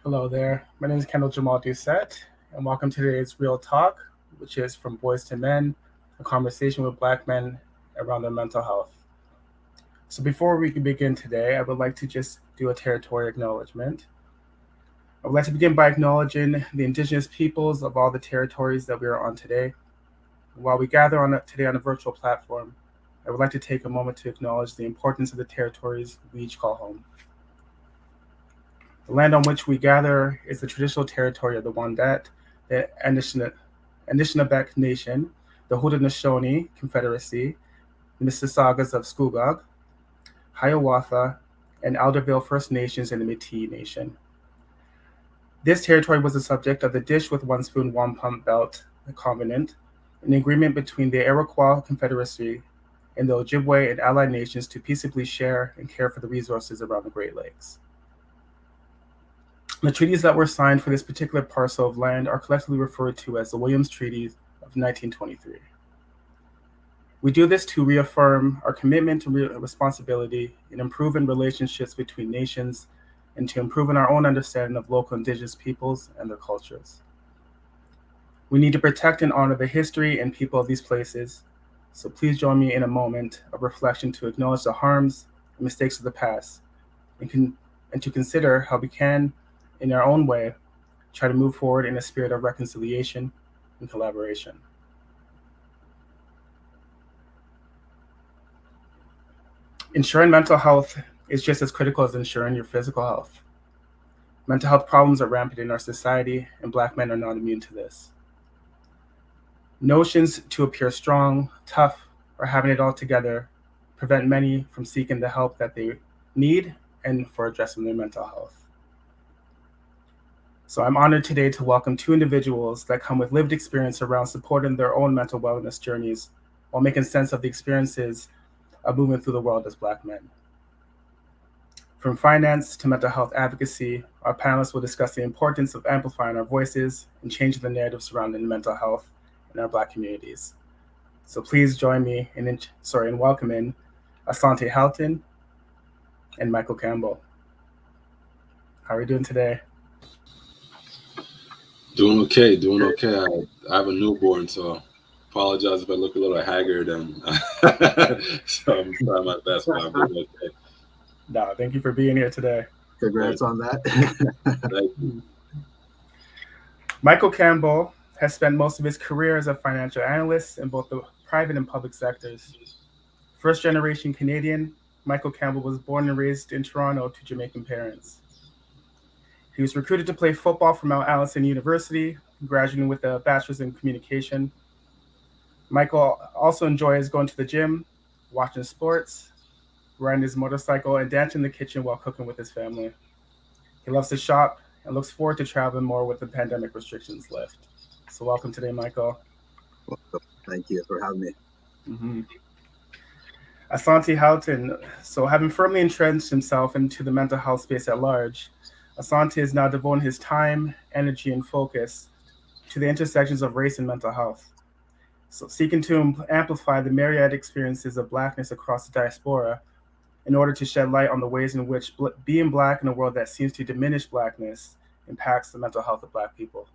Hello there. My name is Kendall Jamal Doucette, and welcome to today's Real Talk, which is From Boys to Men, a conversation with Black men around their mental health. So before we can begin today, I would like to just do a territory acknowledgement. I would like to begin by acknowledging the indigenous peoples of all the territories that we are on today. While we gather today on a virtual platform, I would like to take a moment to acknowledge the importance of the territories we each call home. The land on which we gather is the traditional territory of the Wendat, the Anishinaabe Nation, the Haudenosaunee Confederacy, the Mississaugas of Scugog, Hiawatha, and Alderville First Nations and the Métis Nation. This territory was the subject of the Dish with One Spoon, One Pump Belt Covenant, an agreement between the Iroquois Confederacy and the Ojibwe and allied nations to peaceably share and care for the resources around the Great Lakes. The treaties that were signed for this particular parcel of land are collectively referred to as the Williams Treaties of 1923. We do this to reaffirm our commitment to responsibility in improving relationships between nations and to improving our own understanding of local indigenous peoples and their cultures. We need to protect and honor the history and people of these places, so please join me in a moment of reflection to acknowledge the harms and mistakes of the past and to consider how we can, in our own way, try to move forward in a spirit of reconciliation and collaboration. Ensuring mental health is just as critical as ensuring your physical health. Mental health problems are rampant in our society, and Black men are not immune to this. Notions to appear strong, tough, or having it all together prevent many from seeking the help that they need and for addressing their mental health. So I'm honored today to welcome two individuals that come with lived experience around supporting their own mental wellness journeys while making sense of the experiences of moving through the world as Black men. From finance to mental health advocacy, our panelists will discuss the importance of amplifying our voices and changing the narrative surrounding mental health in our Black communities. So please join me in welcoming Asante Houghton and Michael Campbell. How are you doing today? Doing okay. I have a newborn, so apologize if I look a little haggard, and so I'm trying my best, but I'm doing okay. No, thank you for being here today. Congrats on that. Thank you. Michael Campbell has spent most of his career as a financial analyst in both the private and public sectors. First-generation Canadian, Michael Campbell was born and raised in Toronto to Jamaican parents. He was recruited to play football from Mount Allison University, graduating with a bachelor's in communication. Michael also enjoys going to the gym, watching sports, riding his motorcycle, and dancing in the kitchen while cooking with his family. He loves to shop and looks forward to traveling more with the pandemic restrictions lift. So welcome today, Michael. Welcome. Thank you for having me. Mm-hmm. Asante Houghton, so having firmly entrenched himself into the mental health space at large, Asante is now devoting his time, energy, and focus to the intersections of race and mental health. So seeking to amplify the myriad experiences of Blackness across the diaspora in order to shed light on the ways in which being Black in a world that seems to diminish Blackness impacts the mental health of Black people.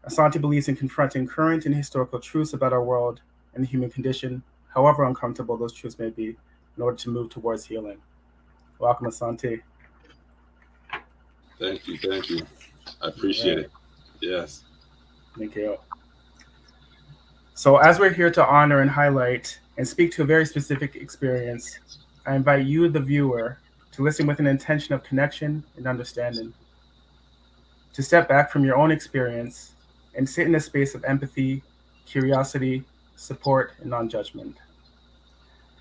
Asante believes in confronting current and historical truths about our world and the human condition, however uncomfortable those truths may be, in order to move towards healing. Welcome, Asante. Thank you. I appreciate it. Yes. Thank you. So as we're here to honor and highlight and speak to a very specific experience, I invite you, the viewer, to listen with an intention of connection and understanding, to step back from your own experience and sit in a space of empathy, curiosity, support, and non judgment.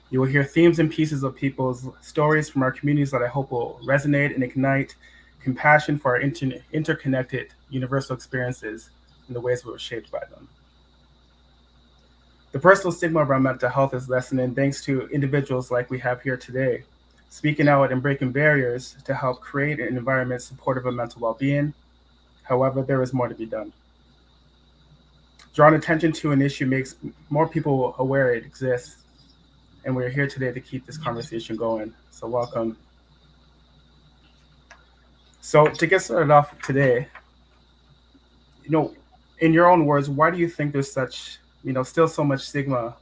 You will hear themes and pieces of people's stories from our communities that I hope will resonate and ignite compassion for our interconnected universal experiences and the ways we were shaped by them. The personal stigma around mental health is lessening thanks to individuals like we have here today, speaking out and breaking barriers to help create an environment supportive of mental well being. However, there is more to be done. Drawing attention to an issue makes more people aware it exists, and we're here today to keep this conversation going. So, welcome. So, to get started off today, you know, in your own words, why do you think there's such, still so much stigma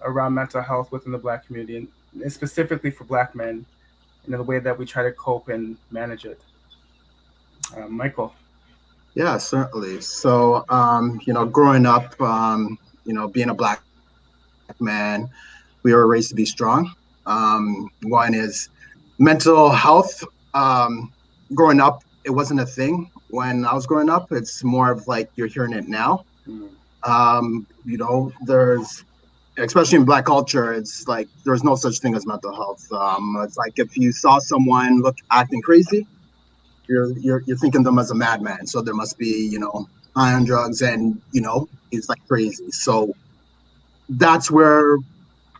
around mental health within the Black community, and specifically for Black men, and in the way that we try to cope and manage it? Michael. Yeah, certainly. So, growing up, being a Black man, we were raised to be strong. One is mental health. Growing up, it wasn't a thing when I was growing up. It's more of like you're hearing it now. There's, especially in Black culture, it's like there's no such thing as mental health. It's like if you saw someone acting crazy, you're thinking them as a madman. So there must be, high on drugs and, he's like crazy. So that's where,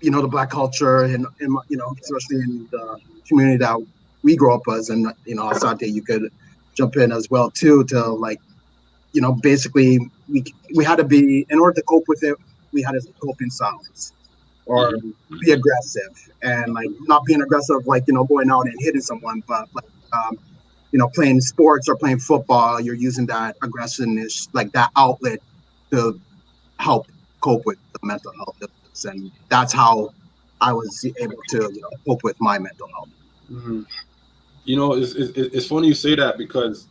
the Black culture and especially in the community that we grew up as, and, Asante, you could jump in as well too, to like, basically we had to be, in order to cope with it, we had to cope in silence or be aggressive, and like not being aggressive, like, going out and hitting someone, but like, playing sports or playing football, you're using that aggression-ish, like that outlet to help cope with the mental health illness. And that's how I was able to cope with my mental health. Mm-hmm. It's funny you say that because,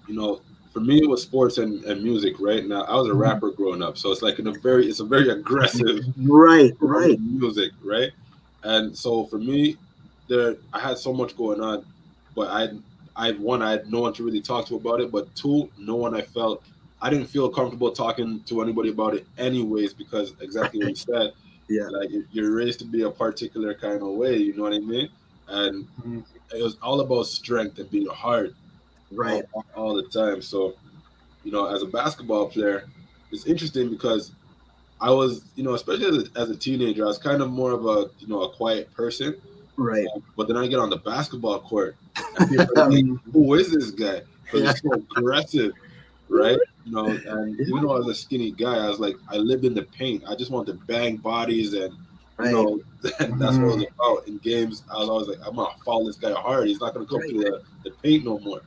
for me, it was sports and music, right? Now, I was a rapper growing up, so it's like it's a very aggressive right music, right? And so for me, I had so much going on, but I had no one to really talk to about it, but two, I didn't feel comfortable talking to anybody about it anyways, because exactly what you said, yeah, like you're raised to be a particular kind of way, you know what I mean? And it was all about strength and being hard, right, all the time. So, as a basketball player, it's interesting because I was, especially as a teenager, I was kind of more of a quiet person. Right. But then I get on the basketball court and people are like, who is this guy? Because he's so aggressive, right? And even though I was a skinny guy, I was like, I lived in the paint. I just wanted to bang bodies, and that's what it was about. In games, I was always like, I'm gonna foul this guy hard. He's not gonna come to the paint no more.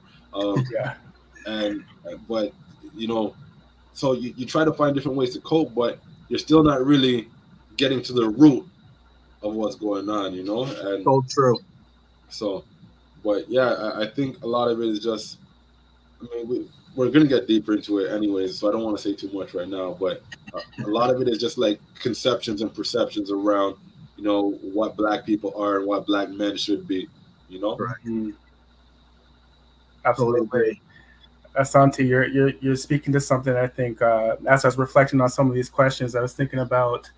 But so you try to find different ways to cope, but you're still not really getting to the root of what's going on, and so true. So, but yeah, I think a lot of it is just, we're gonna get deeper into it anyways, so I don't want to say too much right now, but a lot of it is just like conceptions and perceptions around, what Black people are and what Black men should be, Right. Absolutely. Asante, you're speaking to something. I think as I was reflecting on some of these questions, I was thinking about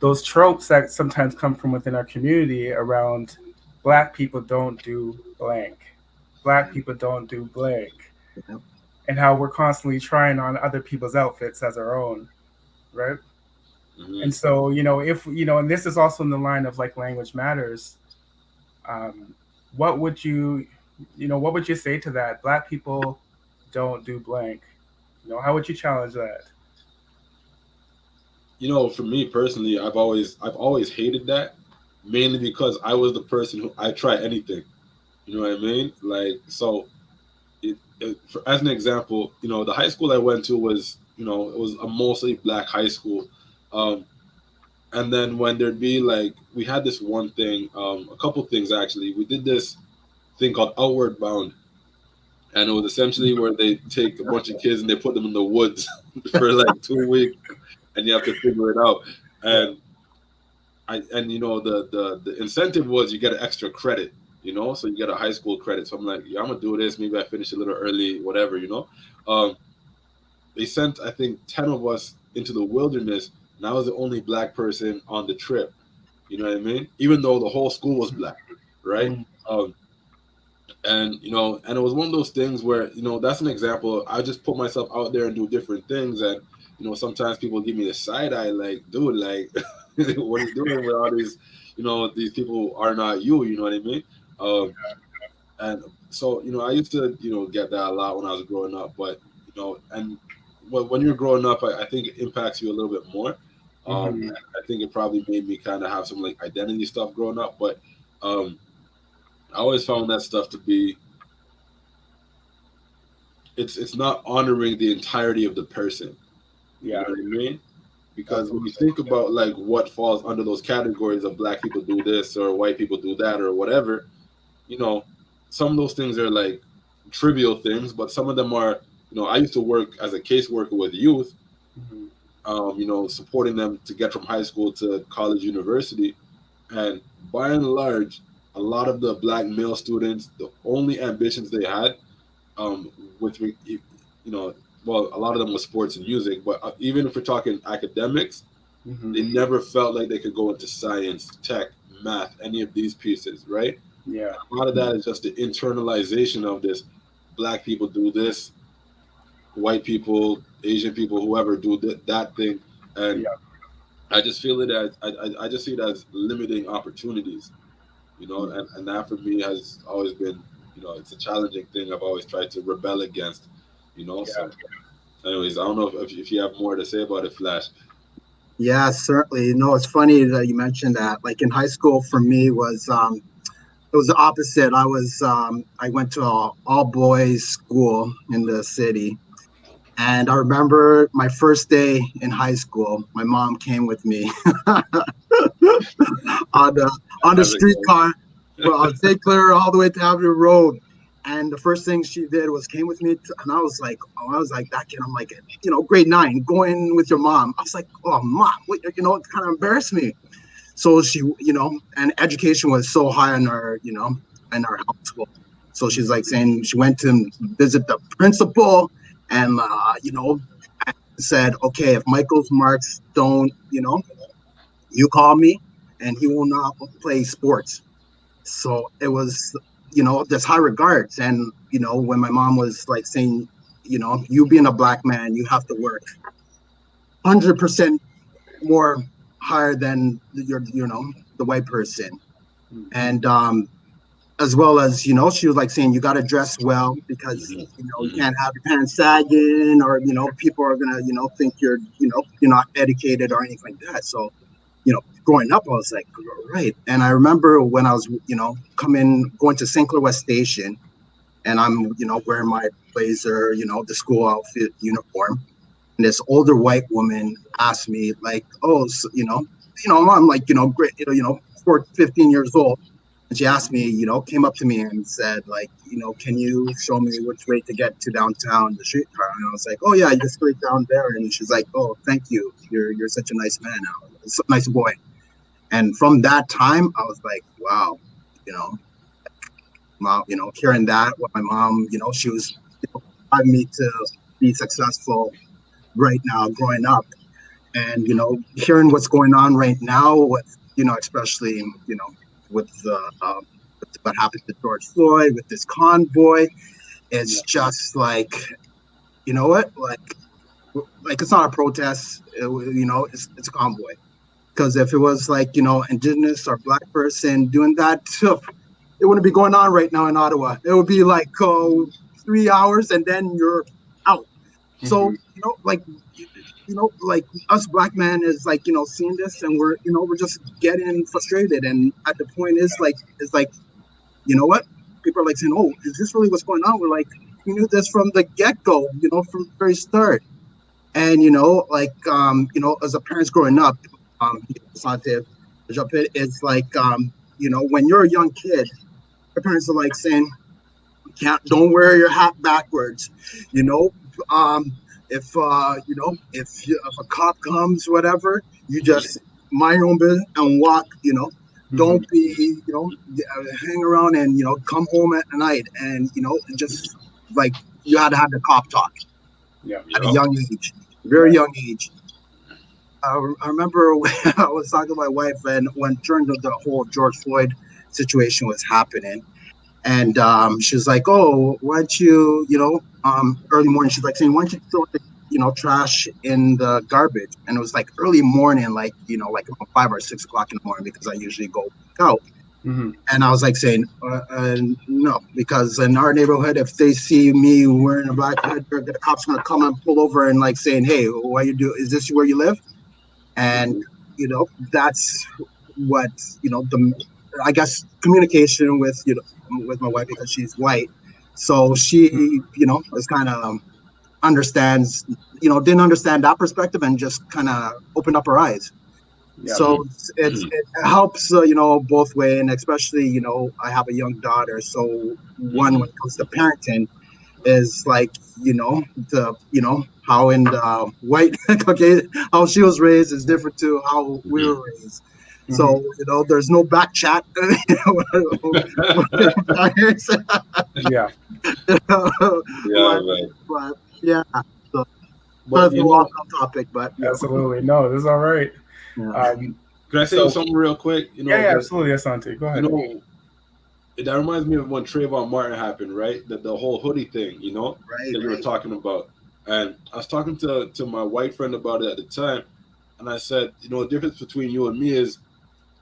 those tropes that sometimes come from within our community around Black people don't do blank, Black people don't do blank, and how we're constantly trying on other people's outfits as our own, right? And so, if and this is also in the line of like language matters. What would you say to that? Black people don't do blank. How would you challenge that? For me personally, I've always hated that, mainly because I was the person who I try anything. You know what I mean? Like, so as an example, the high school I went to was, it was a mostly Black high school. And then when there'd be like, we had this one thing, a couple things actually. We did this thing called Outward Bound. And it was essentially where they take a bunch of kids and they put them in the woods for like 2 weeks, and you have to figure it out. And and the incentive was you get an extra credit, so you get a high school credit. So I'm like, yeah, I'm gonna do this. Maybe I finish a little early, whatever. Um, they sent, I think, 10 of us into the wilderness, and I was the only black person on the trip. You know what I mean? Even though the whole school was black, right? Mm. Um, and it was one of those things where, that's an example. I just put myself out there and do different things, and sometimes people give me the side eye, like, dude, like, what are you doing with all these, these people are not you. You know what I mean? And so, I used to, get that a lot when I was growing up, but and when you're growing up, I think it impacts you a little bit more. Mhm. I think it probably made me kind of have some like identity stuff growing up, but um, I always found that stuff to be, it's not honoring the entirety of the person. You know Yeah. what I mean? Because when you Absolutely. think about like what falls under those categories of black people do this or white people do that or whatever, you know, some of those things are like trivial things, but some of them are, I used to work as a caseworker with youth, Mhm. supporting them to get from high school to college, university. And by and large, a lot of the black male students, the only ambitions they had, um, with, well, a lot of them was sports and music, but even if we're talking academics, they Mhm. never felt like they could go into science, tech, math, any of these pieces, right? Yeah. A lot of that is just the internalization of this. Black people do this, white people, Asian people, whoever do that thing, and Yeah. I just feel it as I just see it as limiting opportunities, and that for me has always been, it's a challenging thing. I've always tried to rebel against, Yeah. So, anyways, I don't know if you have more to say about it, Flash. Yeah, certainly. It's funny that you mentioned that. Like in high school, for me was it was the opposite. I went to a all boys school in the city, and I remember my first day in high school. My mom came with me on the As it streetcar from St. Clair all the way to Avenue Road. And the first thing she did was came with me, and I was like that kid. I'm like, grade 9, going with your mom. I was like, oh, mom, what, it kind of embarrassed me. So she, and education was so high in our household. So she's like saying she went to visit the principal, and said, okay, if Michael's marks don't, you call me, and he will not play sports. So it was, there's high regards. And, when my mom was like saying, you being a black man, you have to work 100% more higher than the white person. Mhm. And as well as, she was like saying, you got to dress well because, Mhm. you Mhm. can't have your pants sagging, or, people are going to, think you're not educated or anything like that. So, growing up, I was like, right. And I remember when I was, going to St. Clair West Station, and I'm, wearing my blazer, the school outfit uniform. And this older white woman asked me, like, oh, so, I'm like, great, 15 years old. And she asked me, came up to me and said, like, can you show me which way to get to downtown, the streetcar? And I was like, oh yeah, you go straight down there. And she's like, oh, thank you. You're such a nice man now, nice boy. And from that time, I was like, wow, you know, mom, hearing that, what my mom, she was driving me to be successful right now growing up. And, hearing what's going on right now with, especially, with with what happened to George Floyd, with this convoy, Yeah. it's just like, you know what, like it's not a protest, it's a convoy. Because if it was like, indigenous or black person doing that, it wouldn't be going on right now in Ottawa. It would be like 3 hours and then you're out. So, Mhm. like us black men is like, seeing this, and we're just getting frustrated. And at the point is like, what? People are like saying, oh, is this really what's going on? We're like, we knew this from the get-go, from the very start. And as a parents growing up, Santev, jump in, it's like, when you're a young kid, your parents are like saying, can't don't wear your hat backwards, you know. Um, if if a cop comes, whatever, you just mind your own business and walk. Mhm. Don't be, hang around and come home at night and just like you had to have the cop talk Yeah. at a Yep. young age, very Right. young age. I remember when I was talking to my wife, and when during the whole George Floyd situation was happening, and she was like, "Oh, why don't you, early morning?" She's like saying, "Why don't you throw the, trash in the garbage?" And it was like early morning, like like around 5 or 6 o'clock in the morning, because I usually go work out. Hmm. And I was like saying, no, because in our neighborhood, if they see me wearing a black hood, the cops gonna come and pull over and like saying, "Hey, why you do? Is this where you live?" And Mhm. that's what the I guess communication with with my wife, because she's white, so she is kind of understands, didn't understand that perspective, and just kind of opened up her eyes. Yeah. So Mhm. it helps, both way, and especially I have a young daughter, so one, when Mhm. it comes to parenting, is like the how in the white okay, how she was raised is different to how we Mhm. were raised. So Hmm. there's no back chat. Yeah. Yeah, but, man. but yeah, so But that's a lot of topic, but Absolutely. No, this is all right. yeah, Um, can I say so something real quick? yeah, yeah, absolutely, Asante. Go You ahead. know, that reminds me of when Trayvon Martin happened, right? The whole hoodie thing, right, that you were right, talking about. And I was talking to my white friend about it at the time, and I said, the difference between you and me is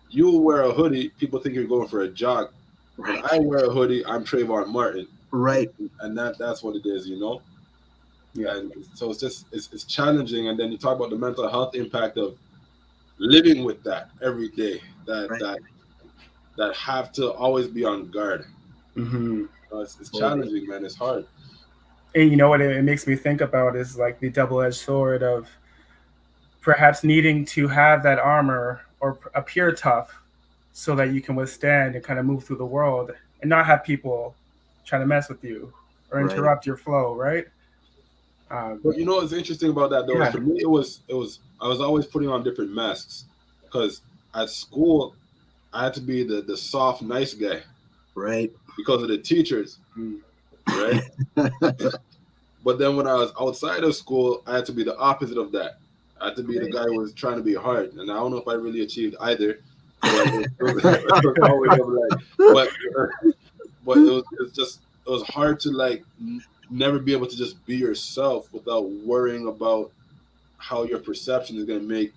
you wear a hoodie, people think you're going for a jog. When right, I wear a hoodie, I'm Trayvon Martin, and right, that's what it is. Yeah. And so it's just it's challenging. And then you talk about the mental health impact of living with that every day. That right. that that have to always be on guard. Hmm. It's Totally. challenging, man. It's hard. And you know what it makes me think about is like the double-edged sword of perhaps needing to have that armor or appear tough so that you can withstand and kind of move through the world and not have people trying to mess with you or Right. interrupt your flow, right? Um, But what's interesting about that though is yeah. for me it was I was always putting on different masks because at school I had to be the soft nice guy Right. because of the teachers, Mm. right? But then when I was outside of school, I had to be the opposite of that. I had to be the Right. guy who was trying to be hard, and I don't know if I really achieved either. But it was always like, but but it was hard to like never be able to just be yourself without worrying about how your perception is going to make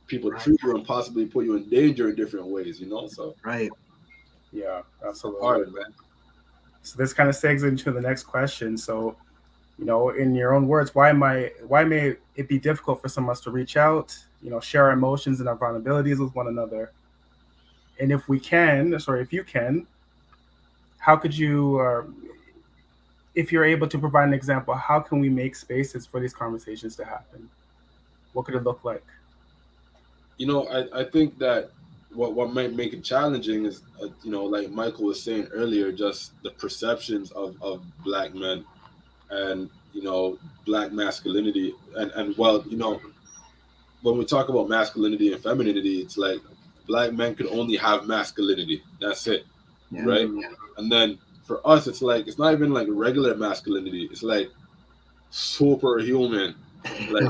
people Right. treat you and possibly put you in danger in different ways. So Right. Yeah, it's absolutely. hard, man. So this kind of segs into the next question. So, in your own words, why may it be difficult for some of us to reach out, share our emotions and our vulnerabilities with one another? And if we can, sorry, if you can, how could you, if you're able to provide an example, how can we make spaces for these conversations to happen? What could it look like? I think that what might make it challenging is like Michael was saying earlier, just the perceptions of black men and black masculinity and well, when we talk about masculinity and femininity, it's like black men could only have masculinity. That's it, Yeah. right? Mm-hmm. And then for us, it's like it's not even like regular masculinity. It's like superhuman. Like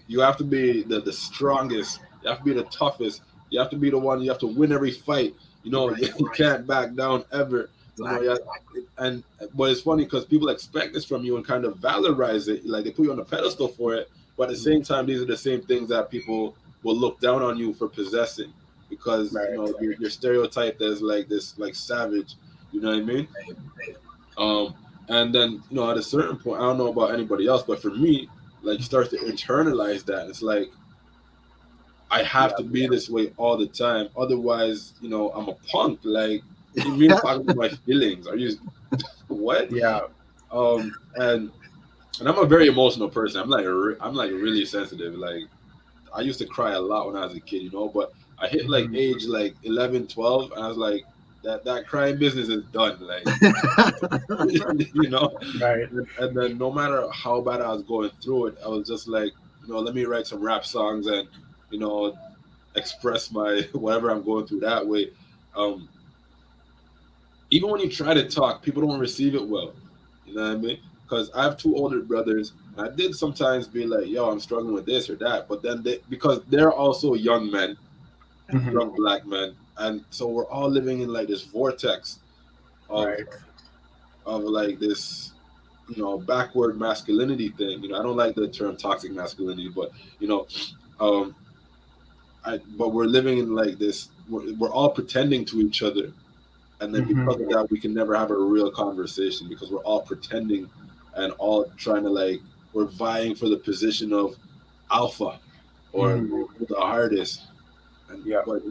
you have to be the strongest. You have to be the toughest. You have to be the one. You have to win every fight. Right. You can't back down ever. Exactly. And but it's funny because people expect this from you and kind of valorize it. Like they put you on a pedestal for it. But at the same time, these are the same things that people will look down on you for possessing because Right. you're stereotyped as like this like savage. You know what I mean? Um, and then at a certain point, I don't know about anybody else, but for me, like you start to internalize that. It's like I Yeah. have to be this way all the time, otherwise, I'm a punk. Like you mean talking about my feelings? Are you what? Yeah. And I'm a very emotional person. I'm like really sensitive. Like I used to cry a lot when I was a kid, but I hit like Mhm. age like 11, 12, and I was like that crying business is done. Like you know Right. and then no matter how bad I was going through it, I was just like, let me write some rap songs and you know express my whatever I'm going through that way. Um, Even when you try to talk, people don't receive it well. You know what I mean? Because I have two older brothers, and I did sometimes be like, "Yo, I'm struggling with this or that," but then because they're also young men, Hmm. young black men, and so we're all living in like this vortex of Right. like this, backward masculinity thing. I don't like the term toxic masculinity, but you know, um, but we're living in like this. We're all pretending to each other, and then Hmm. because of that, we can never have a real conversation because we're all pretending and all trying to like we're vying for the position of alpha or Hmm. the hardest. And Yeah. but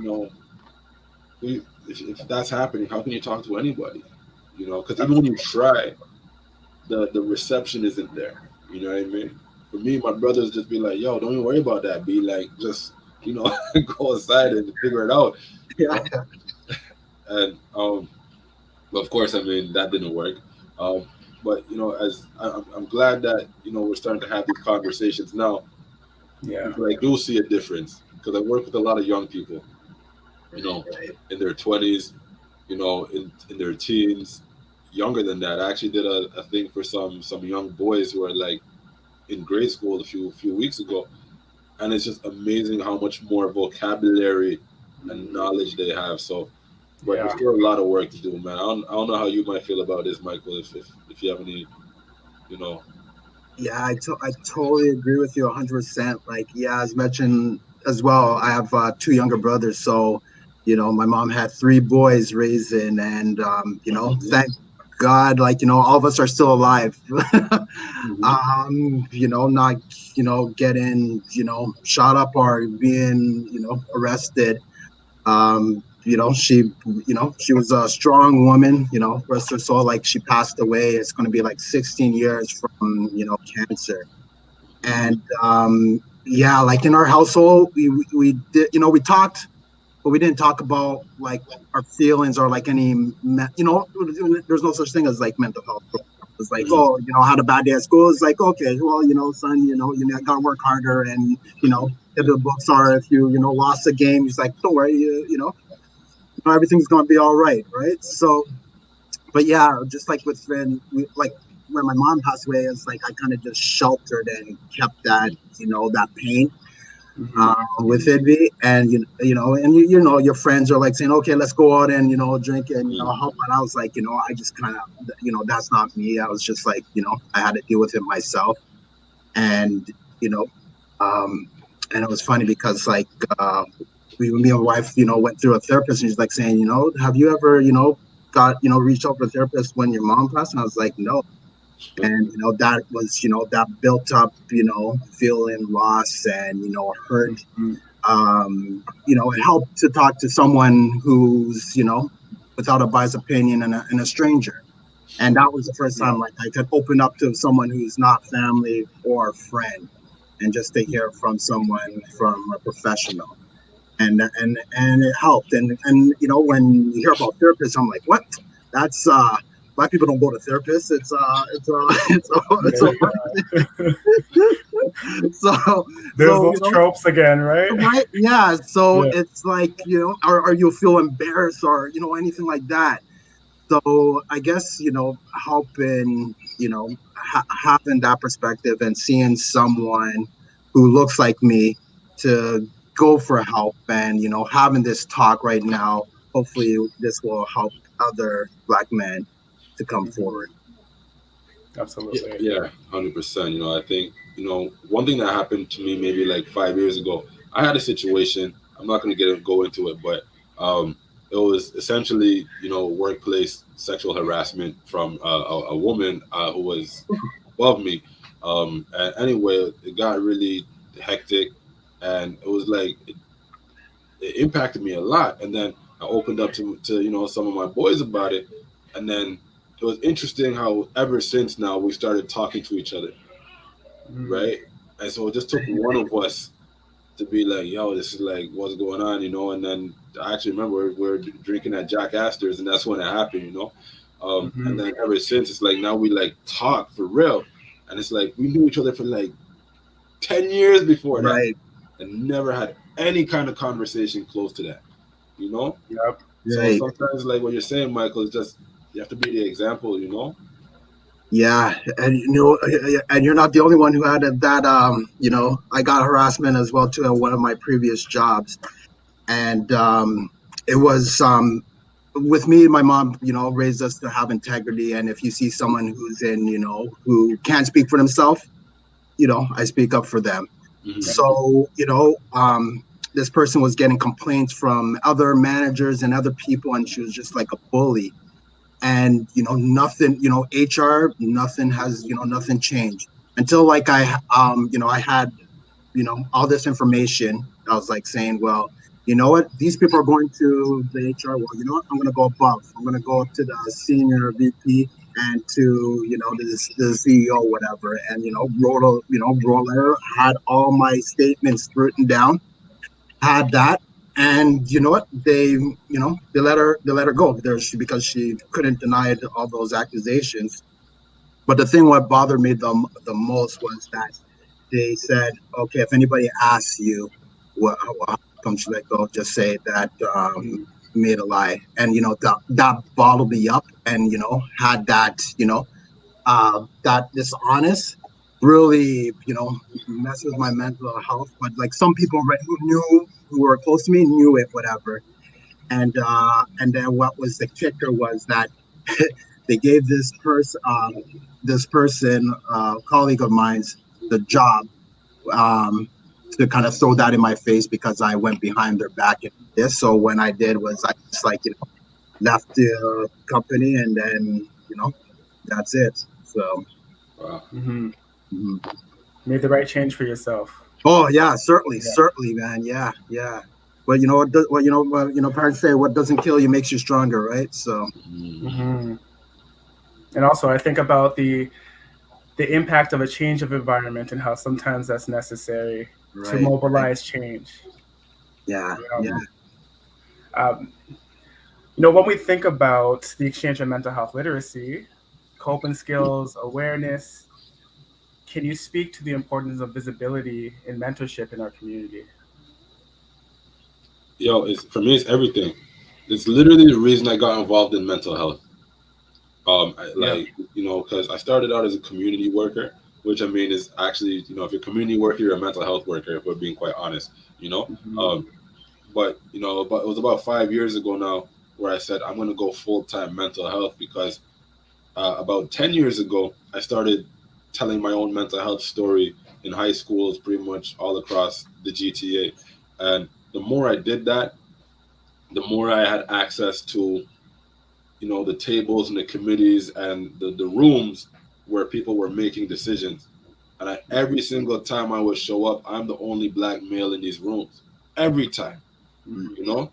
if that's happening, how can you talk to anybody? Because even when you try, the reception isn't there. You know what I mean? For me, my brothers just be like, "Yo, don't even worry about that. Be like, just go aside and figure it out." You Yeah. know, and but of course, I mean that didn't work. Um, but as I'm glad that we're starting to have these conversations now Yeah. because I do see a difference because I work with a lot of young people, you know, Right. in their 20s, in their teens, younger than that. I actually did a thing for some young boys who are like in grade school a few weeks ago, and it's just amazing how much more vocabulary and knowledge they have. So, but there's Yeah. still a lot of work to do, man. I don't know how you might feel about this, Michael. If you have any, you know, Yeah, I totally agree with you 100%. Like, yeah, as mentioned as well, I have two younger brothers. So, my mom had three boys raising, and mhm, thank God, like, all of us are still alive. mhm, Not, getting, shot up or being, arrested. She was a strong woman, rest her soul. Like, she passed away. It's going to be like 16 years from, cancer. And yeah, like in our household, we did, we talked, but we didn't talk about like our feelings or like any, there's no such thing as like mental health. It's like, mhm, oh, I had a bad day at school. It's like, okay, well, son, you gotta work harder, and if the books are, if you lost the game, it's like, don't worry, everything's gonna be all right, right? So, but yeah, just like with like when my mom passed away, it's like I kind of just sheltered and kept that, that pain Hmm. with it. And and your friends are like saying, okay, let's go out and drink and mhm, help. And I was like, I just kind of, that's not me. I was just like, I had to deal with it myself. And you know, um, and it was funny because like me and my wife, went through a therapist, and she's like saying, have you ever, got reached out for a therapist when your mom passed? And I was like, no. And that was, that built up, feeling lost and hurt. Hmm. It helped to talk to someone who's, without a biased opinion, and a stranger. And that was the first Yeah. time like I could open up to someone who's not family or friend, and just to hear from someone, from a professional. And it helped. And when you hear about therapists, I'm like, what? That's Black people don't go to therapists. Yeah. So There's so those tropes again, right? right, yeah. So Yeah. it's like, or you feel embarrassed, or anything like that. So I guess, helping, having that perspective and seeing someone who looks like me to go for help, and having this talk right now, hopefully this will help other Black men to come Hmm. forward. yeah, Absolutely. yeah, 100%. I think one thing that happened to me maybe like 5 years ago. I had a situation. I'm not going to go into it, but it was essentially workplace sexual harassment from a woman who was above me. And anyway, it got really hectic, and it was like it impacted me a lot. And then I opened up to some of my boys about it, and then it was interesting how ever since now we started talking to each other, Hmm. right? And so it just took one of us to be like, "Yo, this is like what's going on," And then I actually remember we were drinking at Jack Astor's, and that's when it happened. And Hmm. then ever since, it's like now we like talk for real, and it's like we knew each other for like 10 years before that Right. and never had any kind of conversation close to that, you know. Yep. So Right. sometimes, like what you're saying, Michael, is just you have to be the example, you know. Yeah, and and you're not the only one who had that. I got harassment as well too at one of my previous jobs, and it was with me. My mom, raised us to have integrity, and if you see someone who's who can't speak for themselves, I speak up for them. Mm-hmm. So, this person was getting complaints from other managers and other people, and she was just like a bully. And nothing, HR, nothing has, nothing changed until like I had, all this information. I was like saying, well, you know what, these people are going to the HR. Well, you know what, I'm going to go above. I'm going to go up to the senior VP and to the CEO, whatever, and wrote a letter, had all my statements written down, had that, and you know what, they let her go there, because she couldn't deny all those accusations. But the thing what bothered me the most was that they said, okay, if anybody asks you how come she let go, just say that made a lie. And that bottled me up, and had that that dishonest really mess with my mental health. But like some people who knew, who were close to me, knew it, whatever. And then what was the kicker was that they gave this person, colleague of mine's, the job, um, to kind of throw that in my face because I went behind their back and this. So when I did was I just like left the company, and then that's it. So. Wow. Mm-hmm. Mhm. Made the right change for yourself. Oh yeah, certainly, Yeah. certainly, man. Yeah, yeah. But parents say what doesn't kill you makes you stronger, right? So. Mm-hmm. And also, I think about the impact of a change of environment and how sometimes that's necessary to Right, right. mobilize change. Yeah, You yeah. um, when we think about the exchange of mental health literacy, coping skills, awareness, can you speak to the importance of visibility and mentorship in our community? Yo, it's for me, it's everything. It's literally the reason I got involved in mental health. Yep. Like, because I started out as a community worker, which I mean is actually, if you're a community worker, you're a mental health worker, if we're being quite honest, you know. Mm-hmm. But it was about 5 years ago now where I said I'm going to go full time mental health because about 10 years ago I started telling my own mental health story in high schools, pretty much all across the GTA, and the more I did that, the more I had access to the tables and the committees and the rooms where people were making decisions. And every single time I would show up, I'm the only black male in these rooms. Every time, Mm. you know?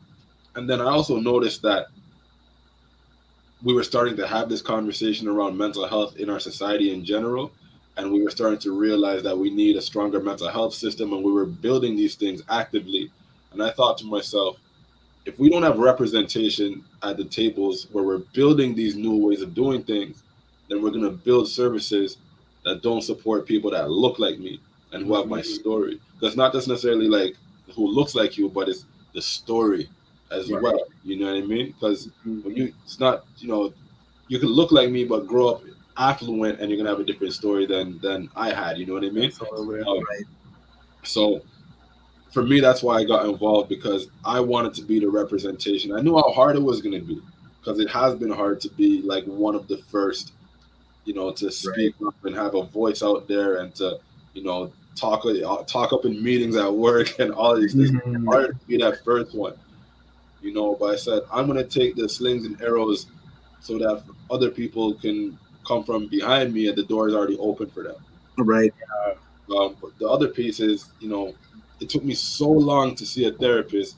And then I also noticed that we were starting to have this conversation around mental health in our society in general. And we were starting to realize that we need a stronger mental health system. And we were building these things actively. And I thought to myself, if we don't have representation at the tables where we're building these new ways of doing things, then we're going to build services that don't support people that look like me and who have my story. Because not just necessarily like who looks like you, but it's the story as Right. well. You know what I mean? Because Mm-hmm. when it's not, you can look like me but grow up affluent and you're gonna have a different story than I had. You know what I mean? Absolutely. Um, so for me, that's why I got involved because I wanted to be the representation. I knew how hard it was going to be because it has been hard to be like one of the first, to Right. speak up and have a voice out there and to, talk up in meetings at work and all of these things. It's Mm-hmm. hard to be that first one, But I said I'm going to take the slings and arrows so that other people can come from behind me and the door is already open for them. Right. But the other piece is, it took me so long to see a therapist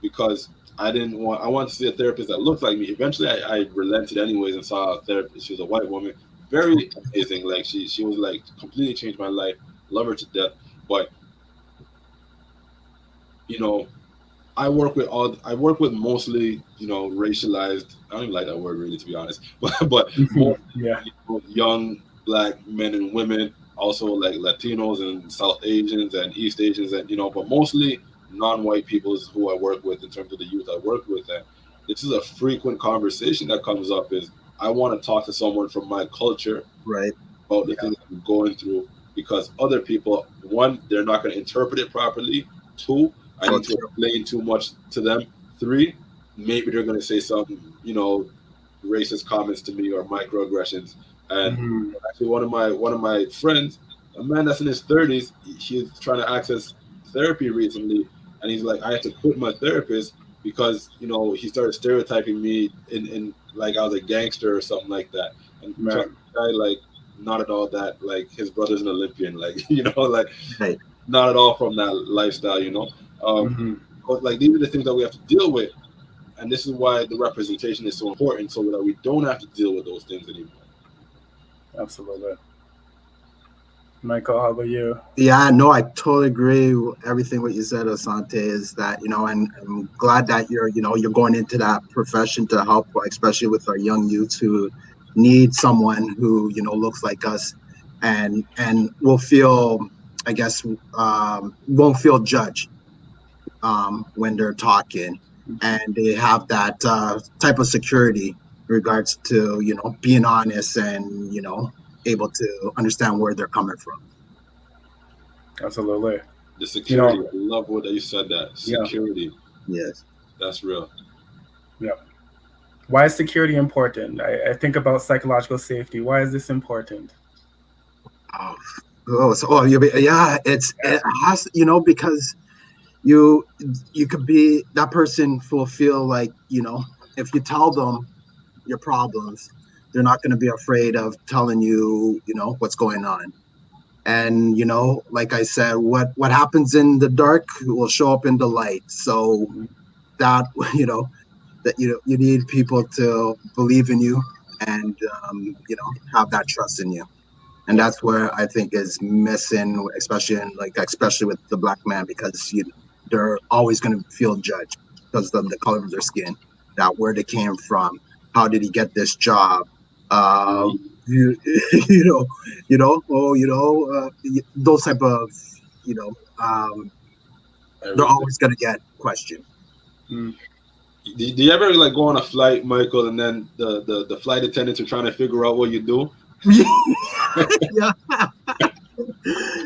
because I wanted to see a therapist that looked like me. Eventually, I relented anyways and saw a therapist. She was a white woman, very amazing. Like she was like completely changed my life. Love her to death. But you know, I work with mostly racialized. I don't even like that word really, to be honest. But Mm-hmm. more Yeah. young black men and women, also like Latinos and South Asians and East Asians, and but mostly non-white peoples who I work with, in terms of the youth I work with, and this is a frequent conversation that comes up, is I want to talk to someone from my culture Right. about the things I'm going through, because other people, one, they're not going to interpret it properly. Two, I need to explain too much to them. Three, maybe they're going to say some, racist comments to me or microaggressions. And actually, one of my friends, a man that's in his 30s, he's trying to access therapy recently, and he's like, I had to quit my therapist because he started stereotyping me in like I was a gangster or something like that. And the guy, like, not at all that, like, his brother's an Olympian, like, like, Right. not at all from that lifestyle, But like, these are the things that we have to deal with, and this is why the representation is so important, so that we don't have to deal with those things anymore. Absolutely. Michael, how about you? Yeah, no, I totally agree with everything what you said, Asante. Is that and I'm glad that you're going into that profession to help, especially with our young youths who need someone who looks like us, and will feel, I guess, won't feel judged when they're talking, and they have that type of security in regards to being honest and able to understand where they're coming from. Absolutely. The security, I love what you said, that security. Yes, that's real. Yeah. Why is security important? I think about psychological safety. Why is this important? Yeah, it has, because you could be, that person will feel like, if you tell them your problems, they're not going to be afraid of telling you, what's going on. And like I said, what happens in the dark will show up in the light. So that that you need people to believe in you, and have that trust in you. And that's where I think is missing, especially with the black man, because they're always going to feel judged because of the color of their skin, that where they came from, how did he get this job, those type of, they're always going to get questioned. Do you ever like go on a flight, Michael, and then the flight attendants are trying to figure out what you do? Yeah.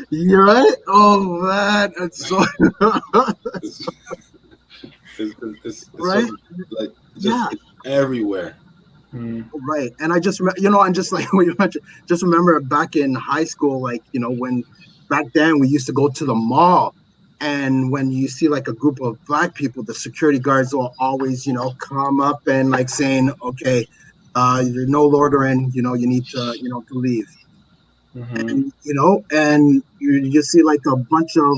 You're right. Oh man, it's so it's right. Like, just it's everywhere. Right. And I just I'm just like what you mentioned. Just remember back in high school, like when back then we used to go to the mall, and when you see like a group of black people, the security guards will always come up and like saying, okay, you're no loitering, you need to to leave. And and you just see like a bunch of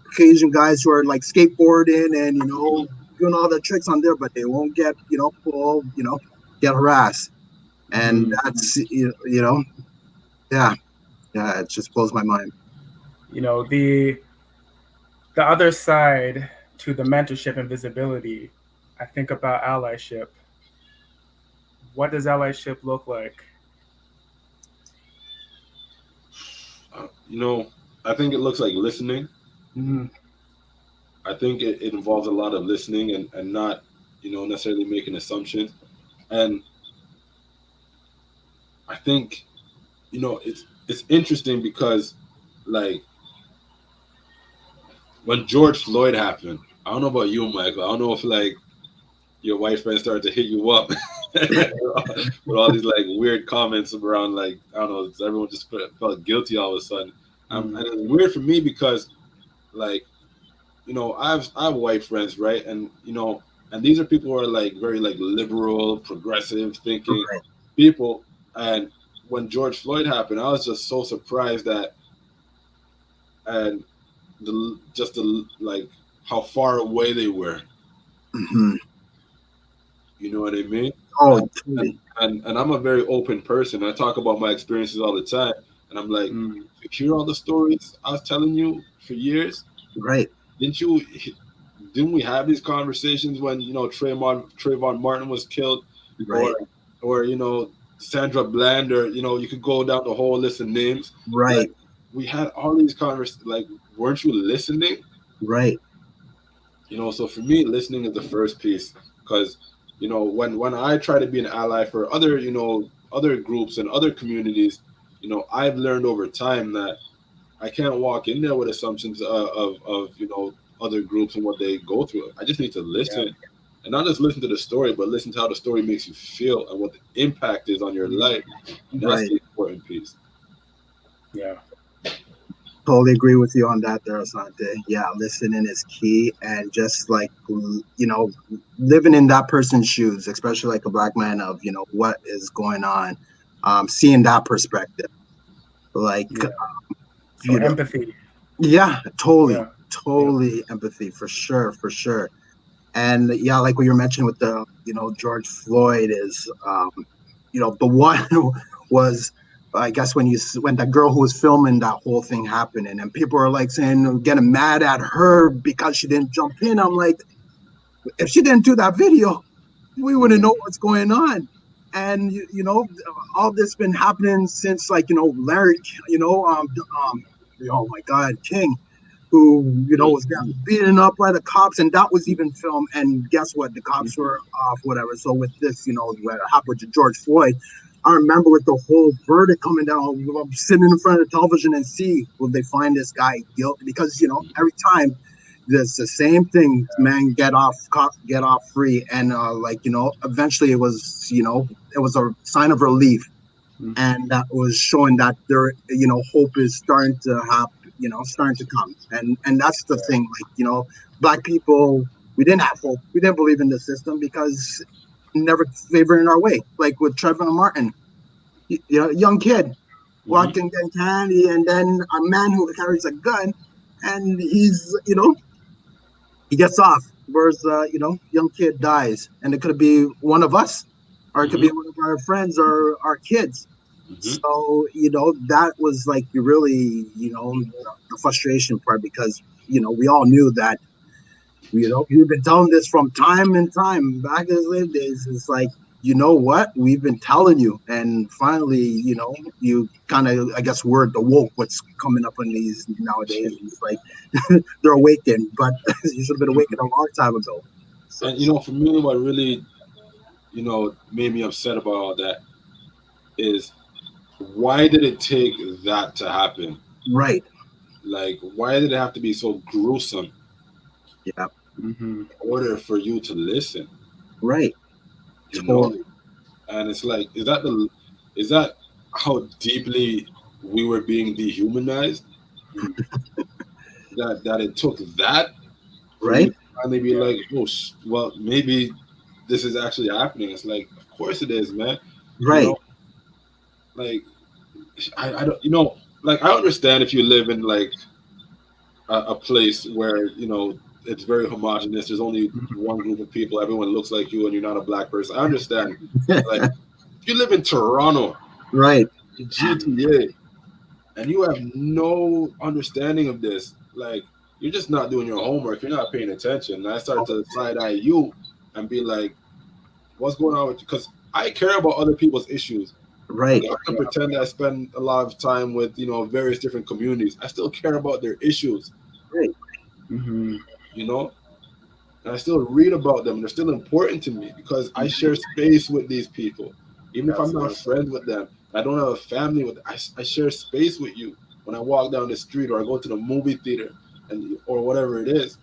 Caucasian guys who are like skateboarding and doing all the tricks on there, but they won't get pulled, get harassed. And that's yeah, it just blows my mind. The other side to the mentorship and visibility, I think about allyship. What does allyship look like? I think it looks like listening. I think it involves a lot of listening and not, necessarily making assumptions. And I think, it's interesting because, like, when George Floyd happened, I don't know about you, Michael. I don't know if like your white friends started to hit you up with all these like weird comments around, like, I don't know, everyone just felt guilty all of a sudden. And it's weird for me because, like, I have white friends, right? And and these are people who are like very like liberal, progressive thinking people. And when George Floyd happened, I was just so surprised that, and the like how far away they were. You know what I mean? Oh, and I'm a very open person. I talk about my experiences all the time, and I'm like, you hear all the stories I was telling you for years, right? Didn't we have these conversations when Trayvon Martin was killed, right? Or Sandra Bland, or you could go down the whole list of names, right? Like, we had all these conversations. Like, weren't you listening? Right. So for me, listening is the first piece, because when I try to be an ally for other other groups and other communities, I've learned over time that I can't walk in there with assumptions of other groups and what they go through. I just need to Yeah. listen, and not just listen to the story, but listen to how the story makes you feel and what the impact is on your life. That's Right. the important piece. Yeah. Totally agree with you on that there, Asante. Yeah, listening is key, and just like living in that person's shoes, especially like a black man, of what is going on, seeing that perspective, like Yeah. So you know, empathy. yeah, totally, Yeah. Yep. totally empathy for sure, for sure. And yeah, like what you're mentioning with the George Floyd is the one who was, I guess, when that girl who was filming that whole thing happening, and people are like saying, getting mad at her because she didn't jump in. I'm like, if she didn't do that video, we wouldn't Mm. know what's going on. And all this been happening since, like, Larry, oh my God, King, who was getting beaten up by the cops, and that was even filmed. And guess what? The cops were off, whatever. So with this, what happened to George Floyd, I remember with the whole verdict coming down, sitting in front of the television and see, will they find this guy guilty? Because every time it's the same thing, man. Get off free, and eventually it was a sign of relief, Mm-hmm. and that was showing that there, hope is starting to happen, starting to come, and that's the Yeah. thing. Like, black people, we didn't have hope. We didn't believe in the system because never favored in our way. Like with Trevor Martin, young kid Hmm. walking getting candy, and then a man who carries a gun, and he gets off. Whereas young kid dies, and it could be one of us, or it could Hmm. be one of our friends or our kids. Hmm. So that was like really the frustration part, because we all knew that you've been telling this from time and time back in the slave days. It's like, what? We've been telling you. And finally, you kind of, I guess, word the woke what's coming up on these nowadays. It's like they're awakened, but you should have been awakened a long time ago. So, And for me, what really made me upset about all that is, why did it take that to happen? right. Like, why did it have to be so gruesome Yeah. Mm-hmm. in order for you to listen? Right. You know, Totally. and it's like, is that how deeply we were being dehumanized? That it took that for you Right. to finally be Yeah. like, oh, well, maybe this is actually happening. It's like, of course it is, man. You Right. know, like I don't, like, I understand if you live in like a place where it's very homogenous. There's only one group of people. Everyone looks like you, and you're not a black person. I understand. Like, if you live in Toronto, Right. GTA, and you have no understanding of this, like, you're just not doing your homework. You're not paying attention. And I start to side eye you and be like, what's going on with you? Because I care about other people's issues. I'm Right. not gonna pretend that I spend a lot of time with various different communities. I still care about their issues, Right. Mm-hmm. you know, and I still read about them. They're still important to me because I share space with these people, even if I'm not Absolutely. friends with them. I don't have a family with. I share space with you when I walk down the street or I go to the movie theater and or whatever it is,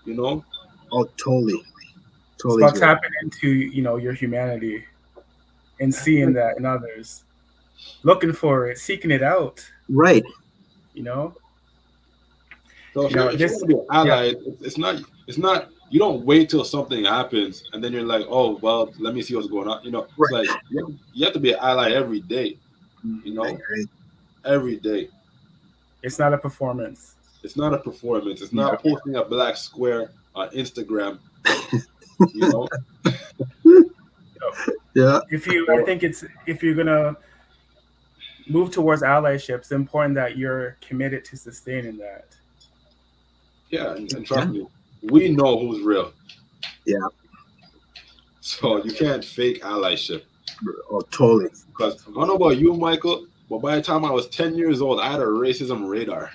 you know. Oh, totally. It's Totally about agree. tapping into, your humanity and seeing that in others, looking for it, seeking it out. Right. You know, So if you this. want to be an Yeah. ally, it's not you don't wait till something happens and then you're like, oh well, let me see what's going on. It's Right. like you have to be an ally every day. You Mm-hmm. I know, agree. every day. It's not a performance. It's not a performance. It's Yeah. not posting a black square on Instagram. You know, You know, Yeah. I or think it's if you're gonna move towards allyship, it's important that you're committed to sustaining that. yeah, and Yeah. trust me, we know who's real. Yeah. So you can't fake allyship. Oh, totally. Because I don't know Absolutely. about you, Michael, but by the time I was 10 years old, I had a racism radar.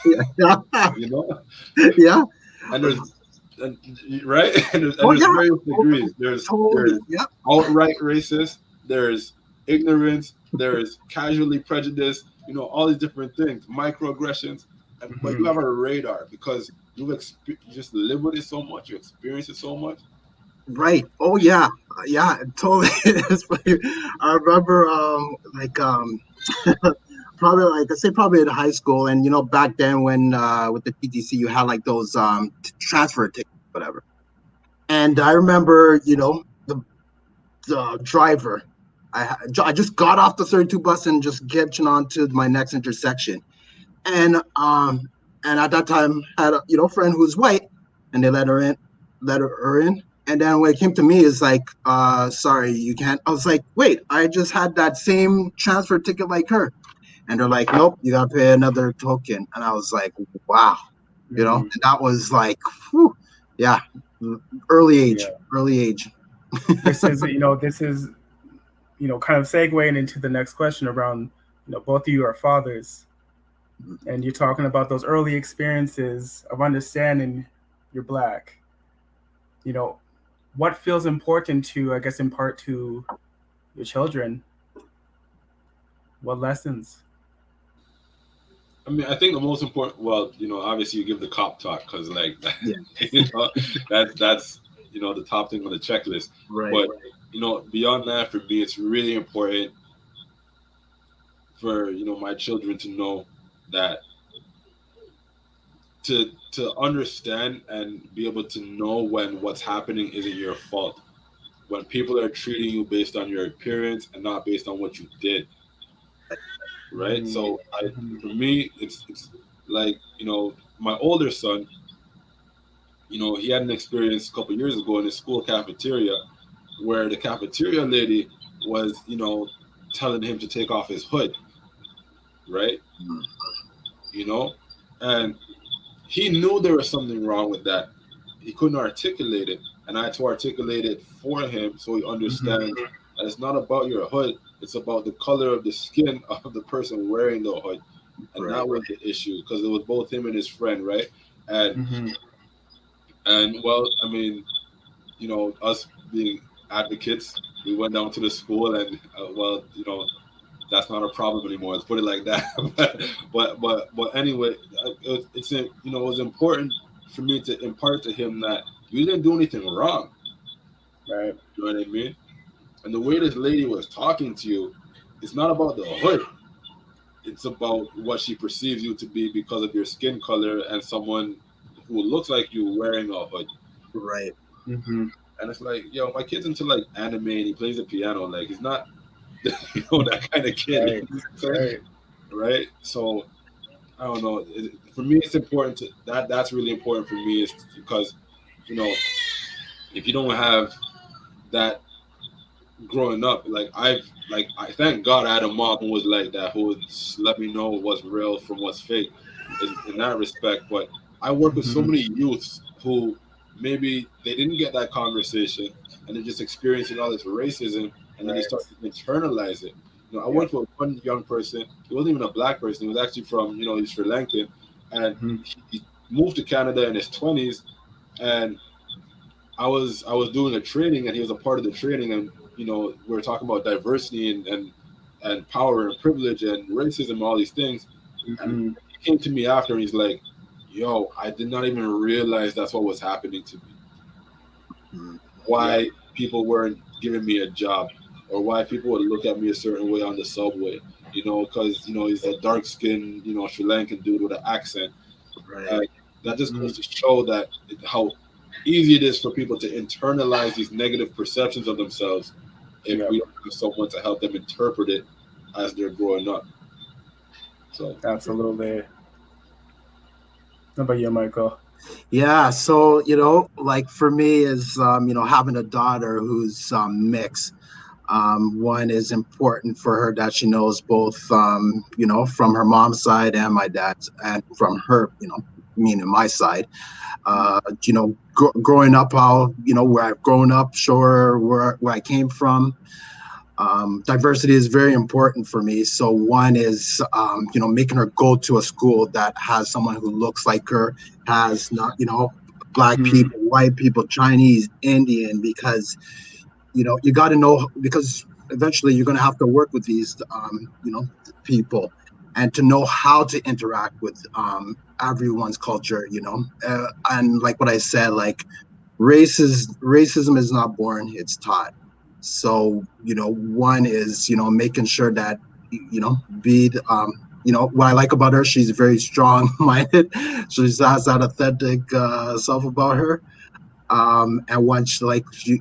Yeah. You know, Yeah. and there's and, right, and Oh there's yeah, various totally, degrees. There's totally. Yeah, outright racist. There's ignorance. There's casually prejudice. You know, all these different things, microaggressions. But you Hmm. have a radar because you just live with it so much. You experience it so much. right. Oh yeah, yeah, totally. It's funny. I remember, probably like I say probably in high school, and back then when with the TTC you had like those transfer tickets, whatever. And I remember, the driver. I just got off the 32 bus and just kept on to my next intersection. And at that time had a friend who's white, and they let her in. And then when it came to me, it's like, sorry, you can't. I was like, wait, I just had that same transfer ticket like her. And they're like, nope, you gotta pay another token. And I was like, wow, Hmm. and that was like, whew, yeah, early age, Yeah. early age. This is kind of segueing into the next question around, both of you are fathers, and you're talking about those early experiences of understanding you're black. You know, what feels important to, I guess, impart to your children? What lessons? I mean, I think the most important. Well, obviously you give the cop talk because, like, Yeah, you know, that's the top thing on the checklist. right. But beyond that, for me, it's really important for my children to know that to understand and be able to know when what's happening isn't your fault. When people are treating you based on your appearance and not based on what you did, right? Hmm. So Hmm. for me, it's like my older son. He had an experience a couple years ago in his school cafeteria where the cafeteria lady was, telling him to take off his hood, right? Mm. You know, and he knew there was something wrong with that. He couldn't articulate it, and I had to articulate it for him so he Hmm. understands that it's not about your hood; it's about the color of the skin of the person wearing the hood, and Right. that was the issue because it was both him and his friend, right? And Hmm. well, I mean, us being advocates, we went down to the school, and well, that's not a problem anymore. Let's put it like that. but anyway, it was important for me to impart to him that you didn't do anything wrong. Right. You know what I mean? And the way this lady was talking to you, it's not about the hood. It's about what she perceives you to be because of your skin color and someone who looks like you wearing a hood. Right. Hmm. And it's like, yo, my kid's into like anime and he plays the piano. Like he's not, that kind of kid. Right. Right. Right? So I don't know. For me, it's important to that. That's really important for me, is because you know if you don't have that growing up, I thank God I had a mom who was like that, who would let me know what's real from what's fake, in that respect. But I work with so Hmm. many youths who maybe they didn't get that conversation and they're just experiencing all this racism and then they Right. start to internalize it. I Yep. worked with one young person. He wasn't even a black person. He was actually from he's Sri Lankan, and Hmm. he moved to Canada in his 20s. And I was doing a training, and he was a part of the training, and we were talking about diversity and power and privilege and racism and all these things. And Hmm. he came to me after, and he's like, "Yo, I did not even realize that's what was happening to me. Mm. Yep. Why people weren't giving me a job, or why people would look at me a certain way on the subway. Because he's a dark skinned, Sri Lankan dude with an accent. Right. And that just Hmm. goes to show that how easy it is for people to internalize these negative perceptions of themselves if Yep. we don't have someone to help them interpret it as they're growing up. So Absolutely. How about you, Michael? Yeah. So, like for me is, having a daughter who's mixed. One is important for her that she knows both, from her mom's side and my dad's, and from her, meaning my side. Growing up, how, where I've grown up, show her where I came from. Diversity is very important for me. So one is, making her go to a school that has someone who looks like her, has not, Black Mhm. people, white people, Chinese, Indian, because you got to know, because eventually you're going to have to work with these people, and to know how to interact with everyone's culture, and like what I said, like racism is not born, it's taught. So one is making sure that be what I like about her, she's very strong minded. She has that authentic self about her. And once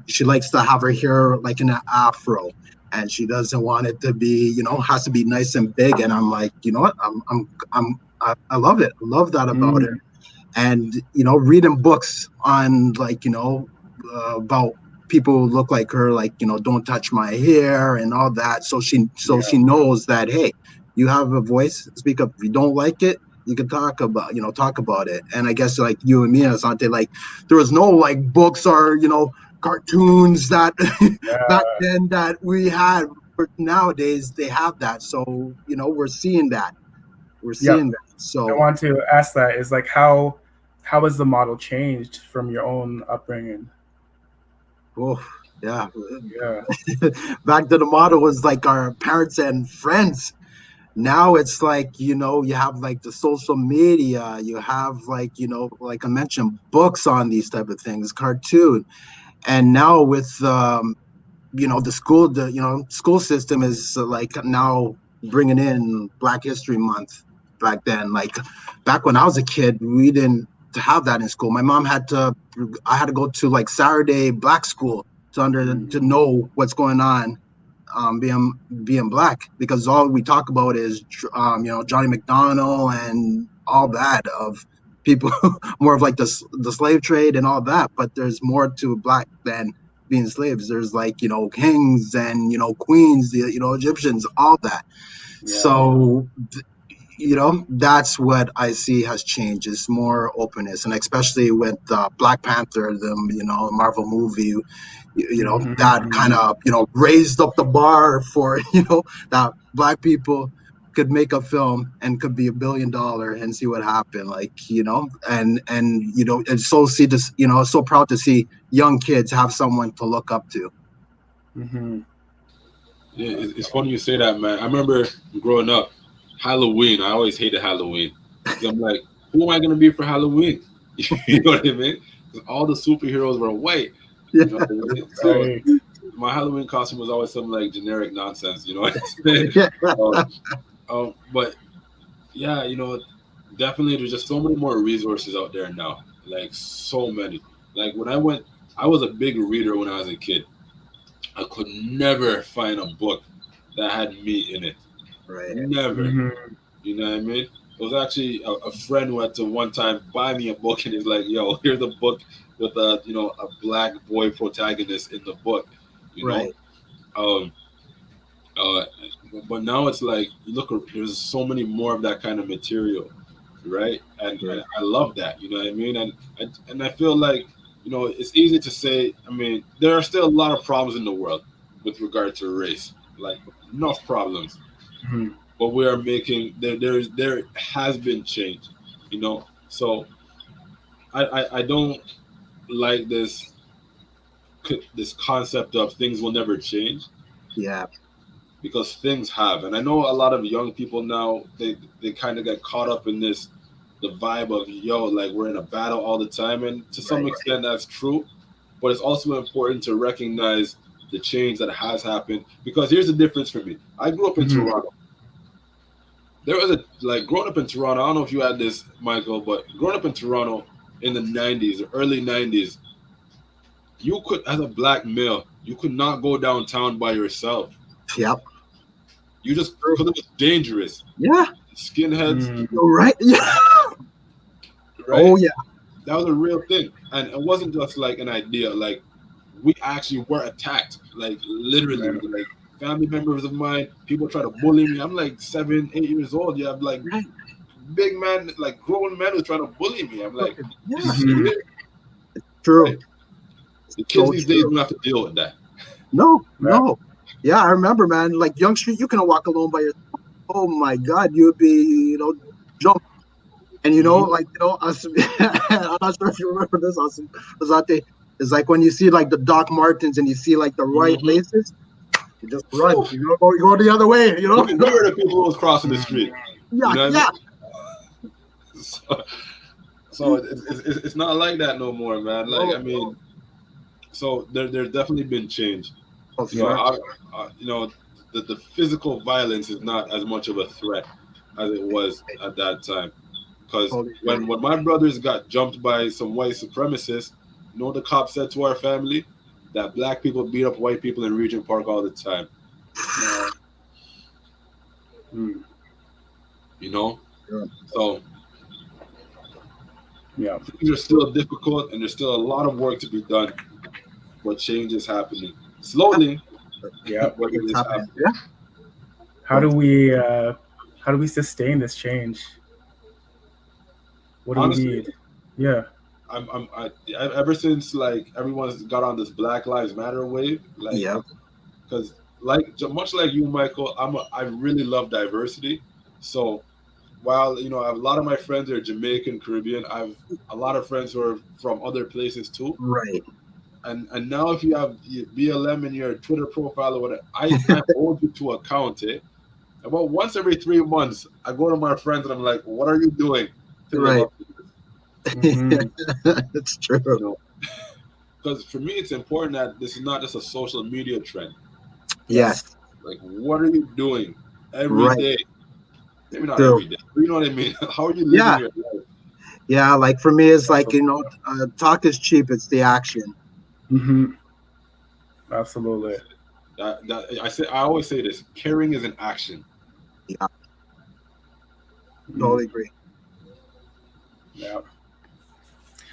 she likes to have her hair like in an afro, and she doesn't want it to be, has to be nice and big. And I'm like, you know what, I love it. I love that about her. Mm. And reading books on like about people who look like her, like don't touch my hair and all that, so Yeah. she knows that, hey, you have a voice, speak up. If you don't like it, you can talk about it. And I guess like you and me, Asante, like there was no like books or cartoons that back Yeah. then that we had. But nowadays they have that, so we're seeing that, Yep. I so want to ask that is like how has the model changed from your own upbringing? oh yeah. Yeah. Back then the motto was like our parents and friends. Now it's like you have like the social media, you have like like I mentioned, books on these type of things, cartoon. And now with the school system is like now bringing in Black History Month. Back then, like back when I was a kid, we didn't have that in school. My mom had to I had to go to like Saturday black school to Mm. know what's going on, being black, because all we talk about is Johnny McDonald and all that of people more of like the slave trade and all that. But there's more to black than being slaves. There's like kings and queens, the Egyptians, all that. Yeah. So that's what I see has changed. It's more openness, and especially with Black Panther, the Marvel movie, that kind Mhm. of raised up the bar for that black people could make a film and could be $1 billion and see what happened, like and it's so see this so proud to see young kids have someone to look up to. Mhm. Yeah, it's funny you say that, man. I remember growing up, Halloween. I always hated Halloween because I'm like, who am I gonna be for Halloween? You know what I mean? 'Cause all the superheroes were white. Yeah, You know what I mean? So Right. my Halloween costume was always something like generic nonsense. You know what I'm saying? yeah, But yeah, definitely there's just so many more resources out there now. Like so many. Like when I was a big reader when I was a kid. I could never find a book that had me in it. right. Never. Mhm. You know what I mean? It was actually a friend who had to one time buy me a book, and he's like, "Yo, here's a book with a black boy protagonist in the book." You know, Right. um, uh, but now it's like there's so many more of that kind of material, right? And Right. I love that. You know what I mean? And I feel like it's easy to say. I mean, there are still a lot of problems in the world with regard to race, like enough problems, Mhm. but we are making there has been change, so I don't like this concept of things will never change, Yeah. because things have. And I know a lot of young people now, they kind of get caught up in the vibe of, yo, like we're in a battle all the time, and to some Right. extent that's true, but it's also important to recognize the change that has happened. Because here's the difference for me: I grew up in Mhm. Toronto. There was a like growing up in Toronto. I don't know if you had this, Michael, but growing up in Toronto in the '90s, the early '90s, you could, as a black male, you could not go downtown by yourself. Yep. You just, because it was dangerous. Yeah. Skinheads, Mm. You're right. Yeah. right? Oh yeah. That was a real thing, and it wasn't just like an idea. Like we actually were attacked, like literally, Right. like family members of mine. People try to bully me. I'm like 7, 8 years old. You have like Right. big man, like grown men who's trying to bully me. I'm like, this Yeah. is Mhm. serious, True. right? The kids So these days true. don't have to deal with that. No, Right. no. Yeah, I remember, man. Like youngster, you can walk alone by yourself. Oh my God, you'd be, jump. And Mhm. like us, I'm not sure if you remember this, Asante. It's like when you see like the Doc Martens and you see like the white Mhm. laces, you just run. Phew. You go the other way. We were the people who was crossing the street. You Yeah, know what I yeah. mean? So, so it's not like that no more, man. Like I No, mean, so there's definitely been change. for You know, Yeah. sure. the physical violence is not as much of a threat as it was at that time. Because Totally agree. when my brothers got jumped by some white supremacists, the cops said to our family that black people beat up white people in Regent Park all the time. No. Mm. You know, Yeah. so Yeah. things are still difficult, and there's still a lot of work to be done. But change is happening slowly, Yeah. but it It's is happening. happening. Yeah. How do we sustain this change? What do we Honestly, need? Yeah. ever since like everyone's got on this Black Lives Matter wave, like Yeah. because much like you, Michael, I really love diversity. So while a lot of my friends are Jamaican, Caribbean, I've a lot of friends who are from other places too. Right. And now if you have BLM in your Twitter profile or whatever, I hold you to account. About once every 3 months, I go to my friends and I'm like, "What are you doing to live Right. up to this?" Hmm. It's true. You know, because for me, it's important that this is not just a social media trend. Yes. Yes. Like, what are you doing every Right. day? Maybe not True. every day, but you know what I mean. How are you living Yeah. your life? Yeah. Like for me, it's like Absolutely. talk is cheap. It's the action. Hmm. Absolutely. I always say this: caring is an action. Yeah. Mm. Totally agree. Yeah.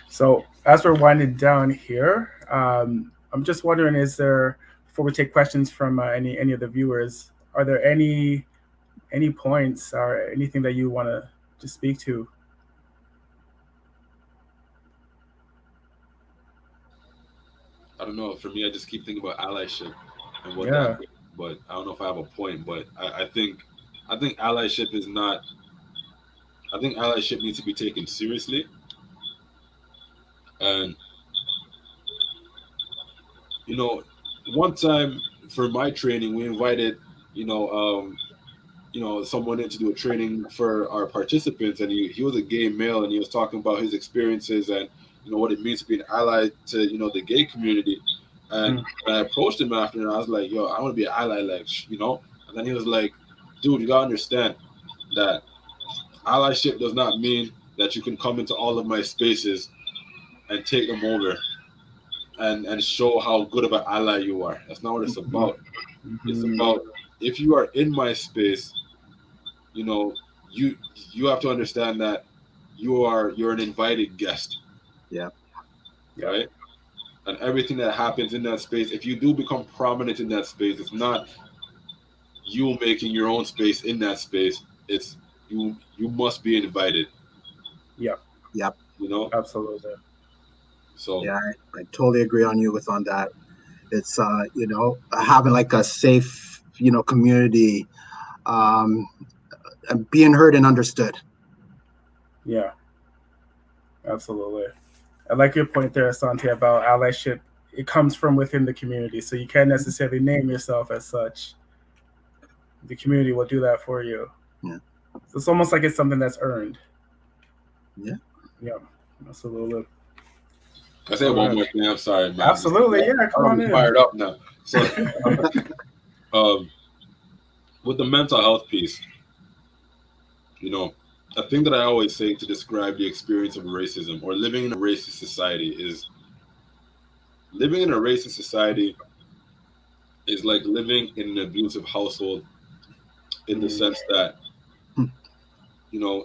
So as we're winding down here, I'm just wondering, is there, before we take questions from any of the viewers, are there any points or anything that you want to speak to? I don't know. For me, I just keep thinking about allyship and what that Yeah. means. But I don't know if I have a point. But I think allyship is not. I think allyship needs to be taken seriously. And you know, one time for my training, we invited you know um, someone in to do a training for our participants, and he was a gay male, and he was talking about his experiences and what it means to be an ally to the gay community. And Mm. when I approached him after, and I was like, "Yo, I want to be an ally," like And then he was like, "Dude, you gotta understand that allyship does not mean that you can come into all of my spaces and take them over and show how good of an ally you are. That's not what it's Hmm. about. It's Hmm. about if you are in my space, you know, you you have to understand that you're an invited guest, Yeah. Yeah. right? And everything that happens in that space, if you do become prominent in that space, it's not you making your own space in that space. It's you must be invited, Yeah. Yep. you know? Absolutely. So Yeah. I totally agree on you with on that. It's having like a safe community, um, and being heard and understood. Yeah. Absolutely. I like your point there, Asante, about allyship. It comes from within the community, so you can't necessarily name yourself as such. The community will do that for you. Yeah. So it's almost like it's something that's earned. Yeah. Yeah, absolutely. I say All one right. more thing. I'm sorry, man. Absolutely. Yeah, come on I'm in. fired up now. So um, with the mental health piece, you know, a thing that I always say to describe the experience of racism or living in a racist society is living in a racist society is like living in an abusive household in the Mm. sense that,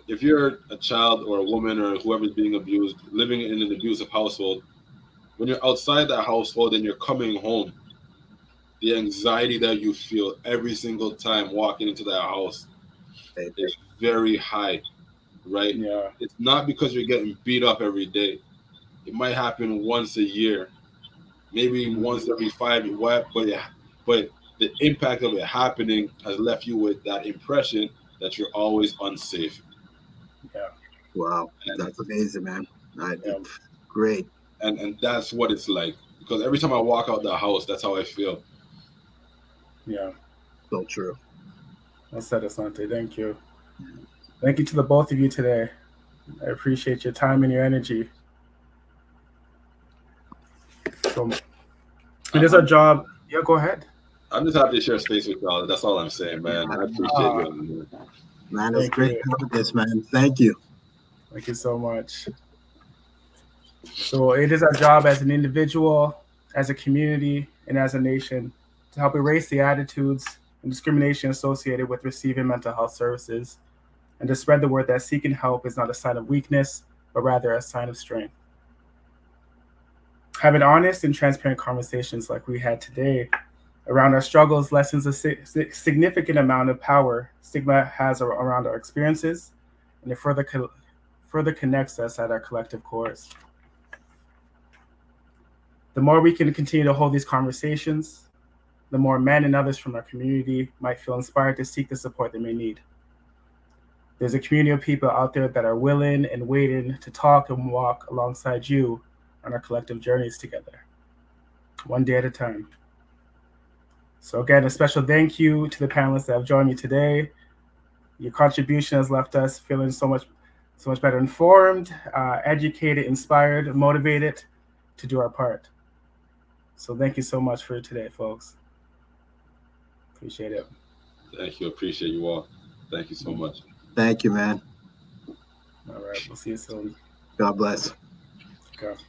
if you're a child or a woman or whoever's being abused, living in an abusive household, when you're outside that household and you're coming home, the anxiety that you feel every single time walking into that house is very high, right? Yeah. It's not because you're getting beat up every day. It might happen once a year, maybe Mm. once every 5 years, but the impact of it happening has left you with that impression that you're always unsafe. Yeah. Wow, and that's amazing, man. Yeah, Great. and that's what it's like. Because every time I walk out the house, that's how I feel. yeah. So true. Well said, Asante. Thank you. Thank you to the both of you today. I appreciate your time and your energy. So it is our I'm job. Yeah, go ahead. I'm just happy to share space with y'all. That's all I'm saying, Yeah, man. I appreciate Ah, you. man, it's thank great you. having this, man. Thank you. Thank you so much. So it is our job as an individual, as a community, and as a nation to help erase the attitudes and discrimination associated with receiving mental health services and to spread the word that seeking help is not a sign of weakness, but rather a sign of strength. Having honest and transparent conversations like we had today around our struggles lessens a significant amount of power stigma has around our experiences, and it further connects us at our collective cores. The more we can continue to hold these conversations, the more men and others from our community might feel inspired to seek the support they may need. There's a community of people out there that are willing and waiting to talk and walk alongside you on our collective journeys together, one day at a time. So, again, a special thank you to the panelists that have joined me today. Your contribution has left us feeling so much better informed, educated, inspired, motivated to do our part. So, thank you so much for today, folks. Appreciate it. Thank you. Appreciate you all. Thank you so much. Thank you, man. All right, we'll see you soon. God bless. Okay.